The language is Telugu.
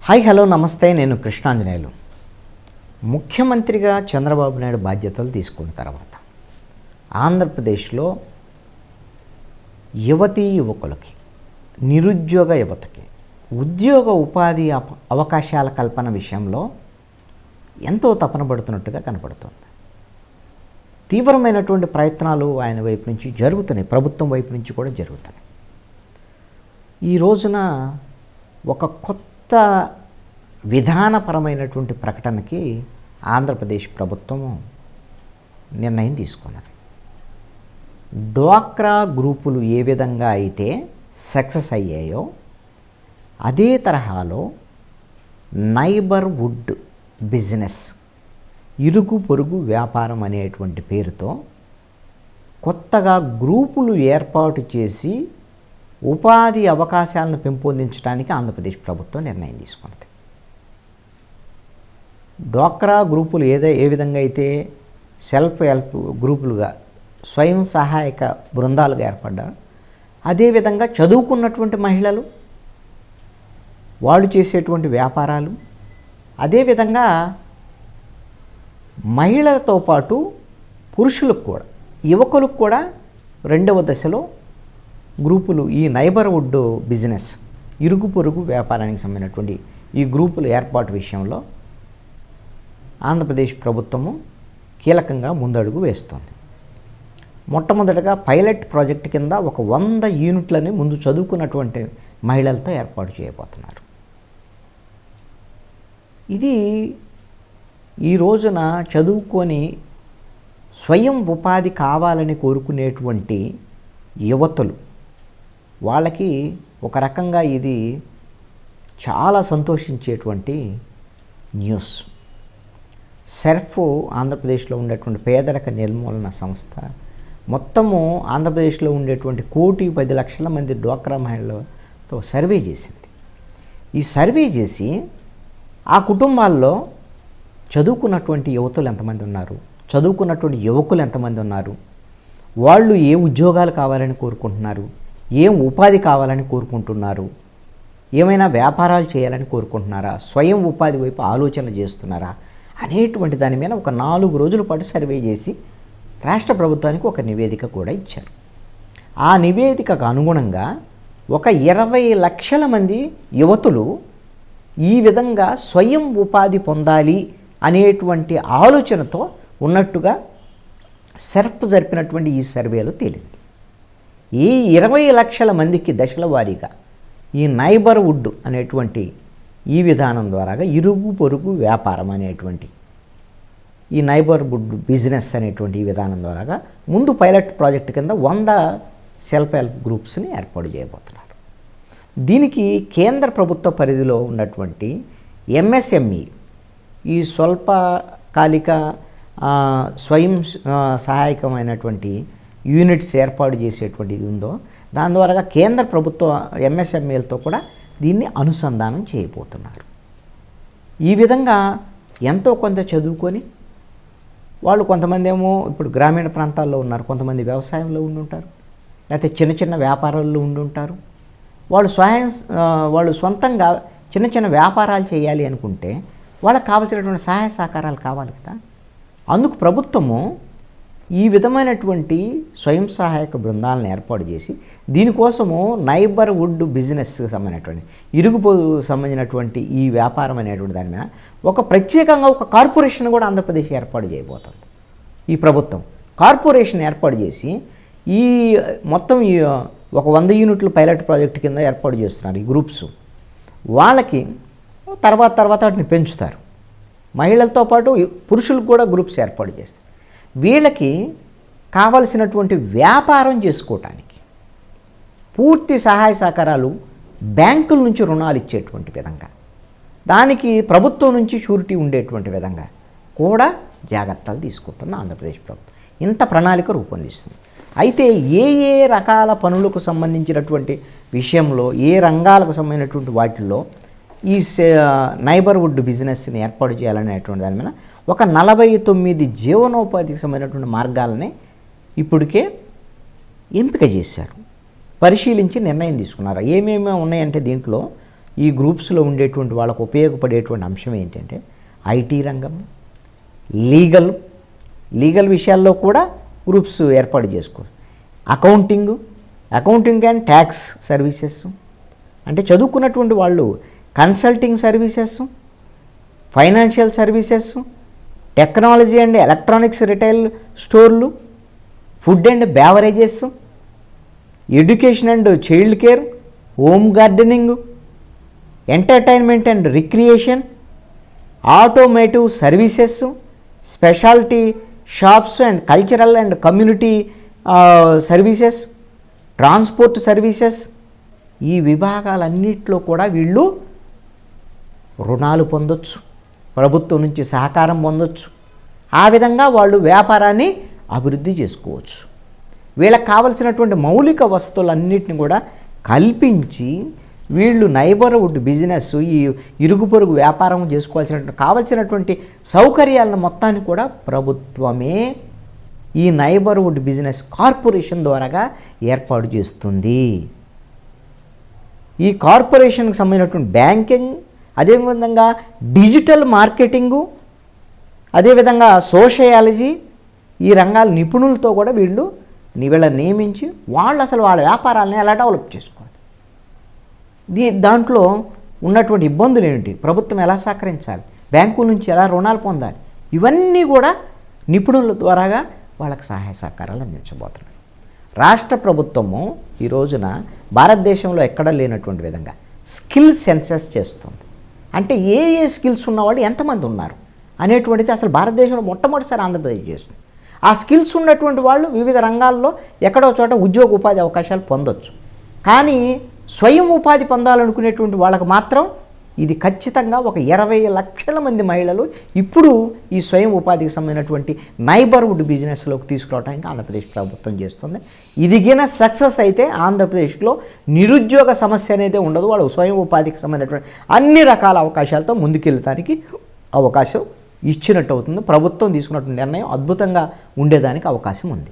హాయ్ హలో నమస్తే, నేను కృష్ణాంజనేయులు. ముఖ్యమంత్రిగా చంద్రబాబు నాయుడు బాధ్యతలు తీసుకున్న తర్వాత ఆంధ్రప్రదేశ్లో యువతీ యువకులకి, నిరుద్యోగ యువతకి ఉద్యోగ ఉపాధి అవకాశాల కల్పన విషయంలో ఎంతో తపన పడుతున్నట్టుగా కనపడుతుంది. తీవ్రమైనటువంటి ప్రయత్నాలు ఆయన వైపు నుంచి జరుగుతున్నాయి, ప్రభుత్వం వైపు నుంచి కూడా జరుగుతున్నాయి. ఈ రోజున ఒక కొత్త విధానపరమైనటువంటి ప్రకటనకి ఆంధ్రప్రదేశ్ ప్రభుత్వము నిర్ణయం తీసుకున్నది. డ్వాక్రా గ్రూపులు ఏ విధంగా అయితే సక్సెస్ అయ్యాయో అదే తరహాలో నైబర్హుడ్ బిజినెస్, ఇరుగు పొరుగు వ్యాపారం అనేటువంటి పేరుతో కొత్తగా గ్రూపులు ఏర్పాటు చేసి ఉపాధి అవకాశాలను పెంపొందించడానికి ఆంధ్రప్రదేశ్ ప్రభుత్వం నిర్ణయం తీసుకున్నది. డ్వాక్రా గ్రూపులు ఏ విధంగా అయితే సెల్ఫ్ హెల్ప్ గ్రూపులుగా, స్వయం సహాయక బృందాలుగా ఏర్పడ్డారు, అదేవిధంగా చదువుకున్నటువంటి మహిళలు వాళ్ళు చేసేటువంటి వ్యాపారాలు, అదేవిధంగా మహిళలతో పాటు పురుషులకు కూడా, యువకులకు కూడా రెండవ దశలో గ్రూపులు, ఈ నైబర్హుడ్ బిజినెస్, ఇరుగు పొరుగు వ్యాపారానికి సంబంధించినటువంటి ఈ గ్రూపుల ఏర్పాటు విషయంలో ఆంధ్రప్రదేశ్ ప్రభుత్వము కీలకంగా ముందడుగు వేస్తోంది. మొట్టమొదటగా పైలట్ ప్రాజెక్ట్ కింద ఒక 100 యూనిట్లని ముందు చదువుకున్నటువంటి మహిళలతో ఏర్పాటు చేయబోతున్నారు. ఇది ఈ రోజున చదువుకొని స్వయం ఉపాధి కావాలని కోరుకునేటువంటి యువతులు, వాళ్ళకి ఒక రకంగా ఇది చాలా సంతోషించేటువంటి న్యూస్. సెర్ఫ్, ఆంధ్రప్రదేశ్లో ఉండేటువంటి పేదరిక నిర్మూలన సంస్థ మొత్తము ఆంధ్రప్రదేశ్లో ఉండేటువంటి 1,10,00,000 మంది డ్వాక్రా మహిళలతో సర్వే చేసింది. ఈ సర్వే చేసి ఆ కుటుంబాల్లో చదువుకున్నటువంటి యువతులు ఎంతమంది ఉన్నారు, చదువుకున్నటువంటి యువకులు ఎంతమంది ఉన్నారు, వాళ్ళు ఏ ఉద్యోగాలు కావాలని కోరుకుంటున్నారు, ఏం ఉపాధి కావాలని కోరుకుంటున్నారు, ఏమైనా వ్యాపారాలు చేయాలని కోరుకుంటున్నారా, స్వయం ఉపాధి వైపు ఆలోచన చేస్తున్నారా అనేటువంటి దాని మీద ఒక 4 రోజుల పాటు సర్వే చేసి రాష్ట్ర ప్రభుత్వానికి ఒక నివేదిక కూడా ఇచ్చారు. ఆ నివేదికకు అనుగుణంగా ఒక 20 లక్షల మంది యువతులు ఈ విధంగా స్వయం ఉపాధి పొందాలి అనేటువంటి ఆలోచనతో ఉన్నట్టుగా సెర్ప్ జరిపినటువంటి ఈ సర్వేలో తేలింది. ఈ 20 లక్షల మందికి దశల వారీగా ఈ నైబర్హుడ్ అనేటువంటి ఈ విధానం ద్వారా, ఇరుగు పొరుగు వ్యాపారం అనేటువంటి ఈ నైబర్హుడ్ బిజినెస్ అనేటువంటి ఈ విధానం ద్వారా ముందు పైలట్ ప్రాజెక్ట్ కింద 100 సెల్ఫ్ హెల్ప్ గ్రూప్స్ని ఏర్పాటు చేయబోతున్నారు. దీనికి కేంద్ర ప్రభుత్వ పరిధిలో ఉన్నటువంటి ఎంఎస్ఎంఈ, ఈ స్వల్పకాలిక స్వయం సహాయకమైనటువంటి యూనిట్స్ ఏర్పాటు చేసేటువంటి ఇది ఉందో, దాని ద్వారా కేంద్ర ప్రభుత్వ ఎంఎస్ఎంఈలతో కూడా దీన్ని అనుసంధానం చేయబోతున్నారు. ఈ విధంగా ఎంతో కొంత చదువుకొని వాళ్ళు, కొంతమంది ఏమో ఇప్పుడు గ్రామీణ ప్రాంతాల్లో ఉన్నారు, కొంతమంది వ్యవసాయంలో ఉండుంటారు, లేకపోతే చిన్న చిన్న వ్యాపారాల్లో ఉండుంటారు. వాళ్ళు సొంతంగా చిన్న చిన్న వ్యాపారాలు చేయాలి అనుకుంటే వాళ్ళకి కావాల్సినటువంటి సహాయ సహకారాలు కావాలి కదా. అందుకు ప్రభుత్వము ఈ విధమైనటువంటి స్వయం సహాయక బృందాలను ఏర్పాటు చేసి దీనికోసము నైబర్హుడ్ బిజినెస్ సంబంధించినటువంటి, ఇరుగుపొరుగు సంబంధించినటువంటి ఈ వ్యాపారం అనేటువంటి దాని మీద ఒక ప్రత్యేకంగా ఒక కార్పొరేషన్ కూడా ఆంధ్రప్రదేశ్ ఏర్పాటు చేయబోతుంది. ఈ ప్రభుత్వం కార్పొరేషన్ ఏర్పాటు చేసి ఈ మొత్తం ఈ ఒక 100 యూనిట్లు పైలట్ ప్రాజెక్ట్ కింద ఏర్పాటు చేస్తున్నారు ఈ గ్రూప్స్. వాళ్ళకి తర్వాత వాటిని పెంచుతారు. మహిళలతో పాటు పురుషులకు కూడా గ్రూప్స్ ఏర్పాటు చేస్తారు. వీళ్ళకి కావలసినటువంటి వ్యాపారం చేసుకోవటానికి పూర్తి సహాయ సహకారాలు బ్యాంకుల నుంచి రుణాలు ఇచ్చేటువంటి విధంగా, దానికి ప్రభుత్వం నుంచి షూరిటీ ఉండేటువంటి విధంగా కూడా జాగ్రత్తలు తీసుకుంటుంది ఆంధ్రప్రదేశ్ ప్రభుత్వం. ఇంత ప్రణాళిక రూపొందిస్తుంది. అయితే ఏ రకాల పనులకు సంబంధించినటువంటి విషయంలో, ఏ రంగాలకు సంబంధించినటువంటి వాటిల్లో ఈ నైబర్హుడ్ బిజినెస్ని ఏర్పాటు చేయాలనేటువంటి దాని మీద ఒక 49 జీవనోపాధికి సంబంధించినటువంటి మార్గాలని ఇప్పటికే ఎంపిక చేశారు. పరిశీలించి నిర్ణయం తీసుకున్నారు. ఏమేమి ఉన్నాయంటే దీంట్లో ఈ గ్రూప్స్లో ఉండేటువంటి వాళ్ళకు ఉపయోగపడేటువంటి అంశం ఏంటంటే ఐటీ రంగం, లీగల్ విషయాల్లో కూడా గ్రూప్స్ ఏర్పాటు చేసుకోవచ్చు. అకౌంటింగ్ అండ్ ట్యాక్స్ సర్వీసెస్, అంటే చదువుకున్నటువంటి వాళ్ళు consulting services, financial services, technology and electronics retail స్టోర్లు, food and beverages, education and child care, home gardening, entertainment and recreation, automotive services, speciality shops and cultural and community services, transport services. ఈ విభాగాలన్నింటిలో కూడా వీళ్ళు రుణాలు పొందొచ్చు, ప్రభుత్వం నుంచి సహకారం పొందొచ్చు. ఆ విధంగా వాళ్ళు వ్యాపారాన్ని అభివృద్ధి చేసుకోవచ్చు. వీళ్ళకి కావలసినటువంటి మౌలిక వసతులన్నింటినీ కూడా కల్పించి వీళ్ళు నైబర్హుడ్ బిజినెస్, ఈ ఇరుగు పొరుగు వ్యాపారం కావలసినటువంటి సౌకర్యాలను మొత్తాన్ని కూడా ప్రభుత్వమే ఈ నైబర్హుడ్ బిజినెస్ కార్పొరేషన్ ద్వారాగా ఏర్పాటు చేస్తుంది. ఈ కార్పొరేషన్కి సంబంధించినటువంటి బ్యాంకింగ్, అదేవిధంగా డిజిటల్ మార్కెటింగు, అదేవిధంగా సోషయాలజీ, ఈ రంగాల నిపుణులతో కూడా వీళ్ళని నియమించి వాళ్ళు అసలు వాళ్ళ వ్యాపారాలను ఎలా డెవలప్ చేసుకోవాలి, దాంట్లో ఉన్నటువంటి ఇబ్బందులు ఏమిటి, ప్రభుత్వం ఎలా సహకరించాలి, బ్యాంకుల నుంచి ఎలా రుణాలు పొందాలి, ఇవన్నీ కూడా నిపుణుల ద్వారాగా వాళ్ళకి సహాయ సహకారాలు అందించబోతున్నాయి. రాష్ట్ర ప్రభుత్వము ఈ రోజున భారతదేశంలో ఎక్కడా లేనటువంటి విధంగా స్కిల్ సెన్సస్ చేస్తుంది. అంటే ఏ స్కిల్స్ ఉన్నవాళ్ళు ఎంతమంది ఉన్నారు అనేటువంటిది అసలు భారతదేశంలో మొట్టమొదటిసారి ఆంధ్రప్రదేశ్ చేస్తుంది. ఆ స్కిల్స్ ఉన్నటువంటి వాళ్ళు వివిధ రంగాల్లో ఎక్కడో చోట ఉద్యోగ ఉపాధి అవకాశాలు పొందొచ్చు. కానీ స్వయం ఉపాధి పొందాలనుకునేటువంటి వాళ్ళకు మాత్రం ఇది ఖచ్చితంగా ఒక 20 లక్షల మంది మహిళలు ఇప్పుడు ఈ స్వయం ఉపాధికి సంబంధించినటువంటి నైబర్హుడ్ బిజినెస్లోకి తీసుకురావడానికి ఆంధ్రప్రదేశ్ ప్రభుత్వం చేస్తుంది. ఇది గిన సక్సెస్ అయితే ఆంధ్రప్రదేశ్లో నిరుద్యోగ సమస్య అనేది ఉండదు. వాళ్ళు స్వయం ఉపాధికి సంబంధించినటువంటి అన్ని రకాల అవకాశాలతో ముందుకెళ్ళడానికి అవకాశం ఇచ్చినట్టు అవుతుంది. ప్రభుత్వం తీసుకున్నటువంటి నిర్ణయం అద్భుతంగా ఉండేదానికి అవకాశం ఉంది.